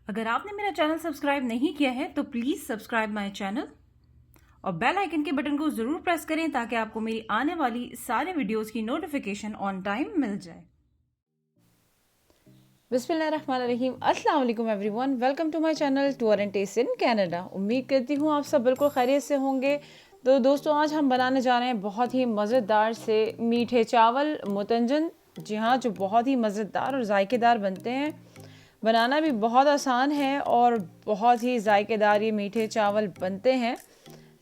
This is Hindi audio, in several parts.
अगर आपने मेरा चैनल सब्सक्राइब नहीं किया है तो प्लीज़ सब्सक्राइब माय चैनल और बेल आइकन के बटन को ज़रूर प्रेस करें ताकि आपको मेरी आने वाली सारे वीडियोस की नोटिफिकेशन ऑन टाइम मिल जाए। बिस्मिल्लाहिर्रहमानिर्रहीम। अस्सलाम वालेकुम everyone, welcome to my channel tour and taste in Canada. उम्मीद करती हूँ आप सब बिल्कुल खैरियत से होंगे। तो दोस्तों, आज हम बनाने जा रहे हैं बहुत ही मज़ेदार से मीठे चावल मुतंजन। जी हाँ, जो बहुत ही मज़ेदार और जायकेदार बनते हैं। बनाना भी बहुत आसान है और बहुत ही जायकेदार ये मीठे चावल बनते हैं।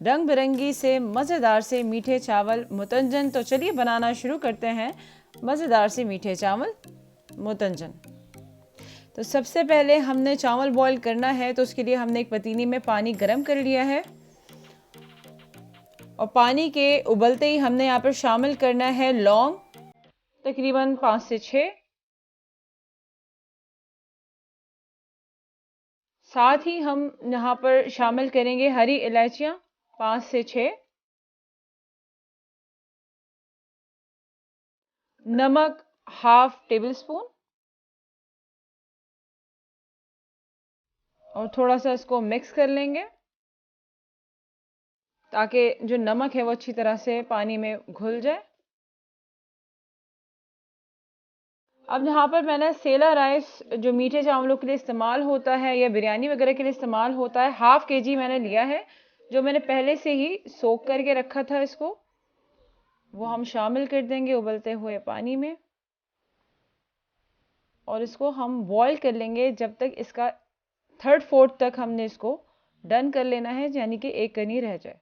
रंग बिरंगी से मज़ेदार से मीठे चावल मुतंजन। तो चलिए बनाना शुरू करते हैं मज़ेदार से मीठे चावल मुतंजन। तो सबसे पहले हमने चावल बॉईल करना है, तो उसके लिए हमने एक पतीली में पानी गर्म कर लिया है और पानी के उबलते ही हमने यहाँ पर शामिल करना है लौंग, तकरीबन 5 से 6। साथ ही हम यहाँ पर शामिल करेंगे हरी इलायचियाँ 5 से 6, नमक हाफ टेबल स्पून और थोड़ा सा इसको मिक्स कर लेंगे ताकि जो नमक है वो अच्छी तरह से पानी में घुल जाए। अब यहाँ पर मैंने सेला राइस जो मीठे चावलों के लिए इस्तेमाल होता है या बिरयानी वगैरह के लिए इस्तेमाल होता है, हाफ केजी मैंने लिया है, जो मैंने पहले से ही सोक करके रखा था। इसको वो हम शामिल कर देंगे उबलते हुए पानी में और इसको हम बॉईल कर लेंगे जब तक इसका थर्ड फोर्थ तक हमने इसको डन कर लेना है, यानी कि एक कनी रह जाए।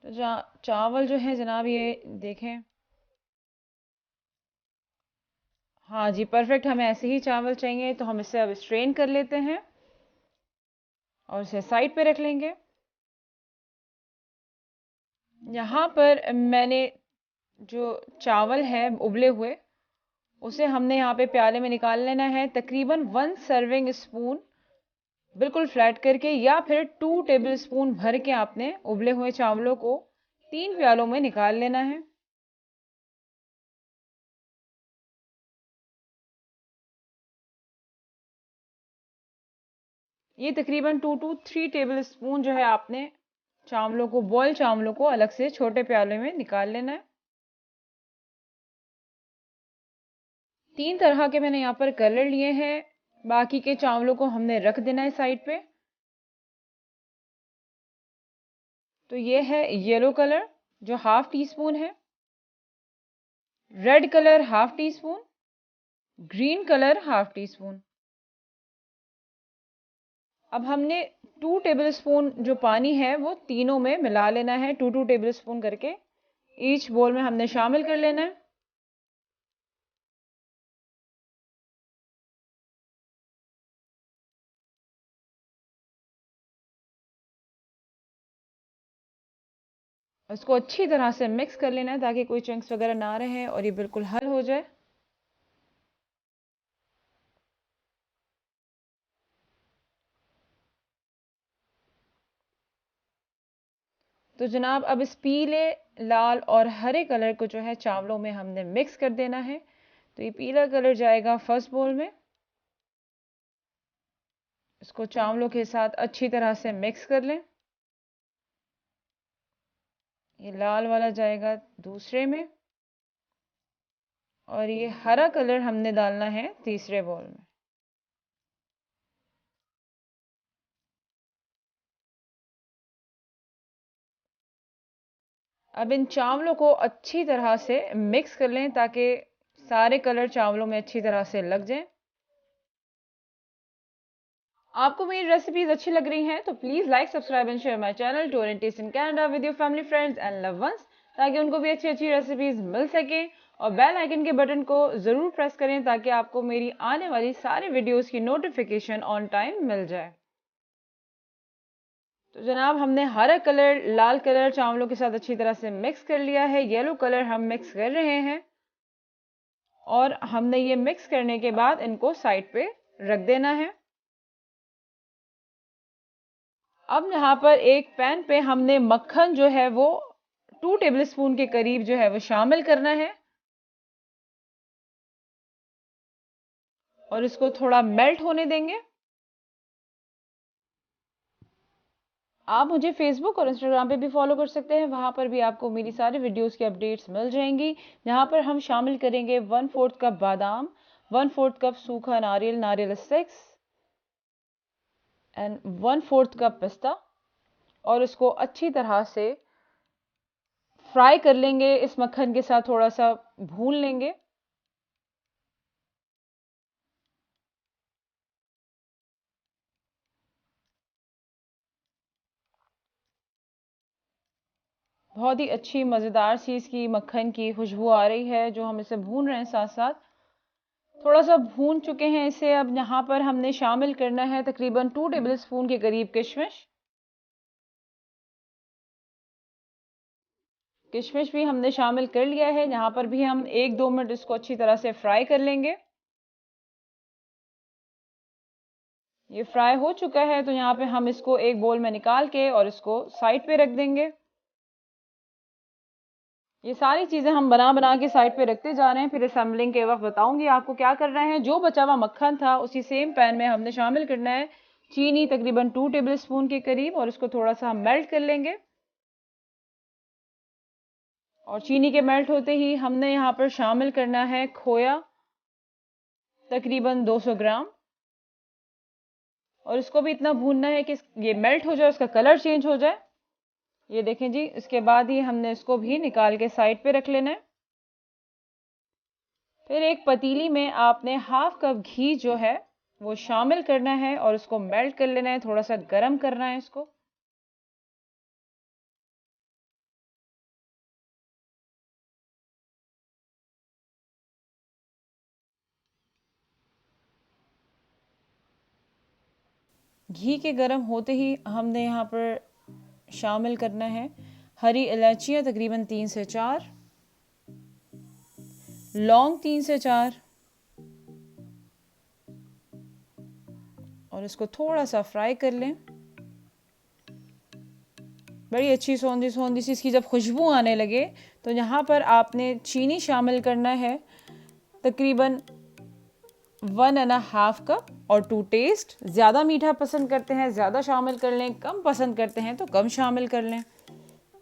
तो चावल जो है जनाब, ये देखें। हाँ जी, परफेक्ट। हमें ऐसे ही चावल चाहिए, तो हम इसे अब स्ट्रेन कर लेते हैं और इसे साइड पे रख लेंगे। यहाँ पर मैंने जो चावल है उबले हुए, उसे हमने यहाँ पे प्याले में निकाल लेना है। तकरीबन 1 सर्विंग स्पून बिल्कुल फ्लैट करके या फिर 2 टेबल स्पून भर के आपने उबले हुए चावलों को 3 प्यालों में निकाल लेना है। ये तकरीबन 2 to 3 टेबल स्पून जो है आपने चावलों को, बॉयल चावलों को अलग से छोटे प्याले में निकाल लेना है। 3 तरह के मैंने यहाँ पर कलर लिए हैं। बाकी के चावलों को हमने रख देना है साइड पे। तो ये है येलो कलर जो हाफ टी स्पून है, red colour half tea spoon, green colour half tea spoon. अब हमने 2 टेबल स्पून जो पानी है वो तीनों में मिला लेना है, 2 टेबल स्पून करके ईच बोल में हमने शामिल कर लेना है। इसको अच्छी तरह से मिक्स कर लेना है ताकि कोई चंक्स वगैरह ना रहे और ये बिल्कुल हल हो जाए। तो जनाब, अब इस पीले, लाल और हरे कलर को जो है चावलों में हमने मिक्स कर देना है। तो ये पीला कलर जाएगा फर्स्ट बोल में। इसको चावलों के साथ अच्छी तरह से मिक्स कर लें। ये लाल वाला जाएगा दूसरे में और ये हरा कलर हमने डालना है तीसरे बोल में। अब इन चावलों को अच्छी तरह से मिक्स कर लें ताकि सारे कलर चावलों में अच्छी तरह से लग जाएं। आपको मेरी रेसिपीज अच्छी लग रही हैं तो please like, subscribe and share my channel tour and taste in Canada with your family, friends and love ones, ताकि उनको भी अच्छी अच्छी रेसिपीज मिल सके। और बेल आइकन के बटन को जरूर प्रेस करें ताकि आपको मेरी आने वाली सारी वीडियोस की नोटिफिकेशन ऑन टाइम मिल जाए। तो जनाब, हमने हरा कलर, लाल कलर चावलों के साथ अच्छी तरह से मिक्स कर लिया है। येलो कलर हम मिक्स कर रहे हैं और हमने ये मिक्स करने के बाद इनको साइड पे रख देना है। अब यहाँ पर एक पैन पे हमने मक्खन जो है वो 2 टेबलस्पून के करीब जो है वो शामिल करना है और इसको थोड़ा मेल्ट होने देंगे। आप मुझे फेसबुक और इंस्टाग्राम पे भी फॉलो कर सकते हैं, वहां पर भी आपको मेरी सारी वीडियोस की अपडेट्स मिल जाएंगी। यहाँ पर हम शामिल करेंगे 1/4 कप बादाम, 1/4 कप सूखा नारियल, नारियल स्टिक्स एंड 1/4 कप पिस्ता, और इसको अच्छी तरह से फ्राई कर लेंगे। इस मक्खन के साथ थोड़ा सा भून लेंगे। बहुत ही अच्छी मज़ेदार सी इसकी मक्खन की खुशबू आ रही है जो हम इसे भून रहे हैं। साथ साथ थोड़ा सा भून चुके हैं इसे। अब यहाँ पर हमने शामिल करना है तकरीबन 2 टेबलस्पून के करीब किशमिश। किशमिश भी हमने शामिल कर लिया है। यहाँ पर भी हम 1-2 मिनट इसको अच्छी तरह से फ्राई कर लेंगे। ये फ्राई हो चुका है तो यहाँ पे हम इसको एक बोल में निकाल के और इसको साइड पे रख देंगे। ये सारी चीज़ें हम बना बना के साइड पे रखते जा रहे हैं, फिर असेंबलिंग के वक्त बताऊंगी आपको क्या करना है। जो बचा हुआ मक्खन था उसी सेम पैन में हमने शामिल करना है चीनी तकरीबन 2 टेबलस्पून के करीब, और इसको थोड़ा सा मेल्ट कर लेंगे। और चीनी के मेल्ट होते ही हमने यहाँ पर शामिल करना है खोया तकरीबन 200 ग्राम, और इसको भी इतना भूनना है कि ये मेल्ट हो जाए, उसका कलर चेंज हो जाए। ये देखें जी, इसके बाद ही हमने इसको भी निकाल के साइड पे रख लेना है। फिर एक पतीली में आपने 1/2 कप घी जो है वो शामिल करना है और इसको मेल्ट कर लेना है, थोड़ा सा गर्म करना है इसको। घी के गर्म होते ही हमने यहाँ पर शामिल करना है हरी इलायचियाँ तकरीबन 3 से 4, लौंग 3 से 4, और इसको थोड़ा सा फ्राई कर लें। बड़ी अच्छी सौंधी सौंधी सी इसकी जब खुशबू आने लगे तो यहाँ पर आपने चीनी शामिल करना है तकरीबन 1.5 कप, और टू टेस्ट। ज़्यादा मीठा पसंद करते हैं ज़्यादा शामिल कर लें, कम पसंद करते हैं तो कम शामिल कर लें।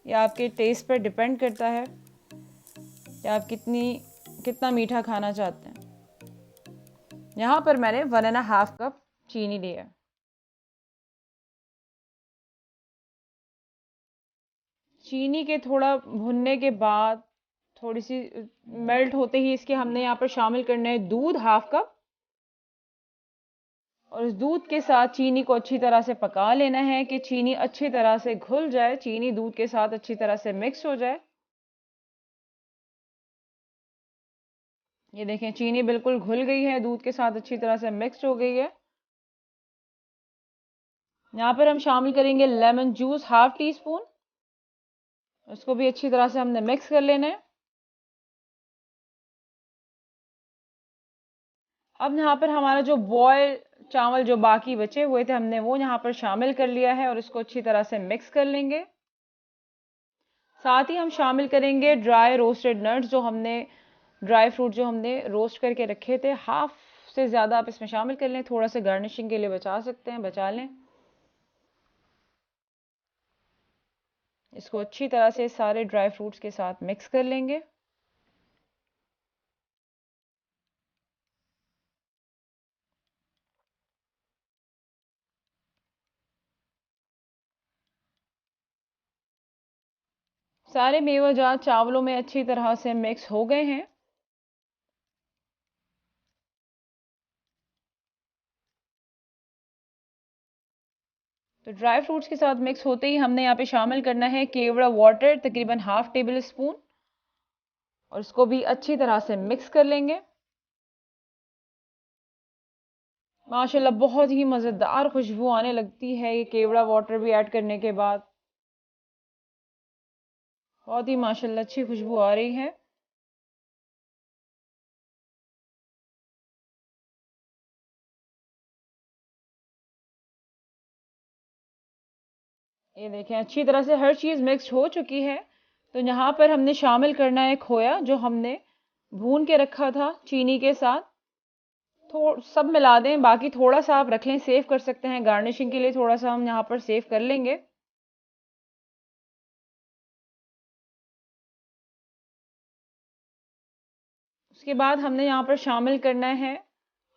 ये आपके टेस्ट पर डिपेंड करता है कि आप कितना मीठा खाना चाहते हैं। यहाँ पर मैंने 1.5 कप चीनी लिया है। चीनी के थोड़ा भुनने के बाद थोड़ी सी मेल्ट होते ही इसके हमने यहाँ पर शामिल करना है दूध 1/2 कप, और इस दूध के साथ चीनी को अच्छी तरह से पका लेना है कि चीनी अच्छी तरह से घुल जाए, चीनी दूध के साथ अच्छी तरह से मिक्स हो जाए। ये देखें, चीनी बिल्कुल घुल गई है, दूध के साथ अच्छी तरह से मिक्स हो गई है। यहाँ पर हम शामिल करेंगे लेमन जूस 1/2 टीस्पून, उसको भी अच्छी तरह से हमने मिक्स कर लेना है। अब यहाँ पर हमारा जो बॉयल चावल जो बाकी बचे हुए थे हमने वो यहाँ पर शामिल कर लिया है और इसको अच्छी तरह से मिक्स कर लेंगे। साथ ही हम शामिल करेंगे ड्राई रोस्टेड नट्स, जो हमने ड्राई फ्रूट जो हमने रोस्ट करके रखे थे। हाफ से ज़्यादा आप इसमें शामिल कर लें, थोड़ा सा गार्निशिंग के लिए बचा सकते हैं, बचा लें। इसको अच्छी तरह से सारे ड्राई फ्रूट्स के साथ मिक्स कर लेंगे। सारे मेवाजात चावलों में अच्छी तरह से मिक्स हो गए हैं। तो ड्राई फ्रूट्स के साथ मिक्स होते ही हमने यहाँ पे शामिल करना है केवड़ा वाटर तकरीबन 1/2 टेबल स्पून, और इसको भी अच्छी तरह से मिक्स कर लेंगे। माशाल्लाह बहुत ही मज़ेदार खुशबू आने लगती है ये केवड़ा वाटर भी ऐड करने के बाद। बहुत ही माशाल्लाह अच्छी खुशबू आ रही है। ये देखें अच्छी तरह से हर चीज़ मिक्स हो चुकी है। तो यहाँ पर हमने शामिल करना है खोया जो हमने भून के रखा था चीनी के साथ। सब मिला दें, बाकी थोड़ा सा आप रख लें, सेव कर सकते हैं गार्निशिंग के लिए, थोड़ा सा हम यहाँ पर सेव कर लेंगे। उसके बाद हमने यहाँ पर शामिल करना है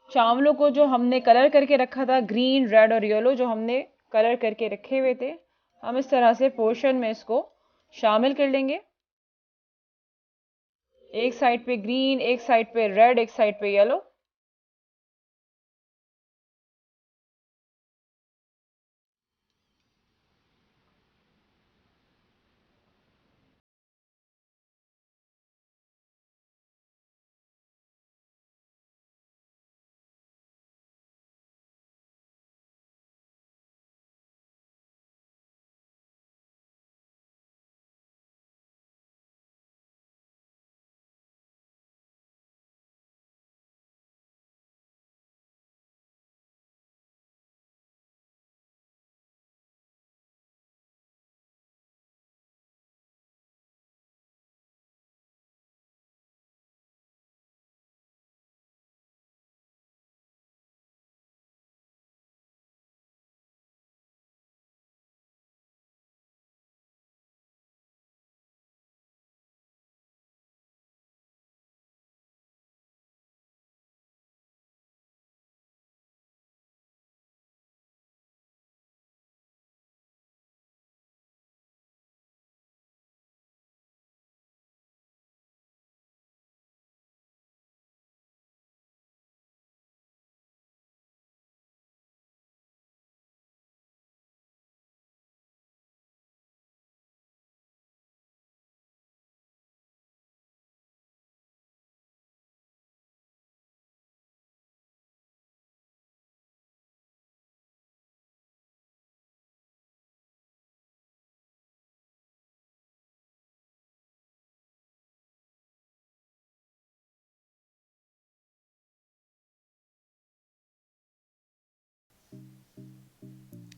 चावलों को जो हमने कलर करके रखा था, ग्रीन, रेड और येलो जो हमने कलर करके रखे हुए थे। हम इस तरह से पोर्शन में इसको शामिल कर लेंगे। एक साइड पे ग्रीन, एक साइड पे रेड, एक साइड पे येलो।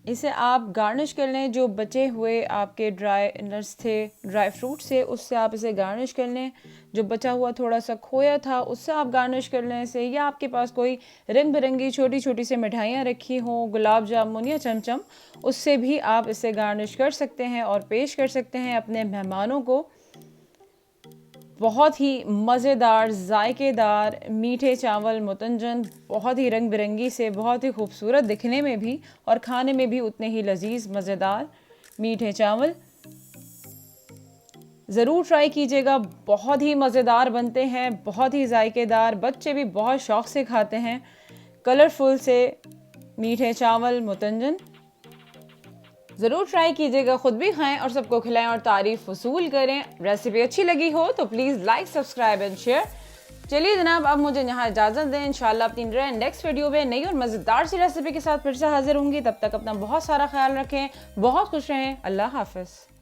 इसे आप गार्निश कर लें, जो बचे हुए आपके ड्राई नट्स थे, ड्राई फ्रूट से, उससे आप इसे गार्निश कर लें। जो बचा हुआ थोड़ा सा खोया था उससे आप गार्निश कर लें इसे, या आपके पास कोई रंग बिरंगी छोटी छोटी सी मिठाइयाँ रखी हों, गुलाब जामुन या चमचम, उससे भी आप इसे गार्निश कर सकते हैं और पेश कर सकते हैं अपने मेहमानों को। बहुत ही मज़ेदार, जायकेदार मीठे चावल मुतंजन, बहुत ही रंग बिरंगी से, बहुत ही खूबसूरत दिखने में भी और खाने में भी उतने ही लजीज मज़ेदार मीठे चावल ज़रूर ट्राई कीजिएगा। बहुत ही मज़ेदार बनते हैं, बहुत ही जायकेदार, बच्चे भी बहुत शौक़ से खाते हैं। कलरफुल से मीठे चावल मुतंजन ज़रूर ट्राई कीजिएगा, ख़ुद भी खाएं और सबको खिलाएं और तारीफ़ वसूल करें। रेसिपी अच्छी लगी हो तो please like, subscribe and share. चलिए जनाब, अब मुझे यहाँ इजाज़त दें। इंशाल्लाह अपनी नेक्स्ट वीडियो में नई और मज़ेदार सी रेसिपी के साथ फिर से हाजिर होंगी। तब तक अपना बहुत सारा ख्याल रखें, बहुत खुश रहें। अल्लाह हाफ़िज़।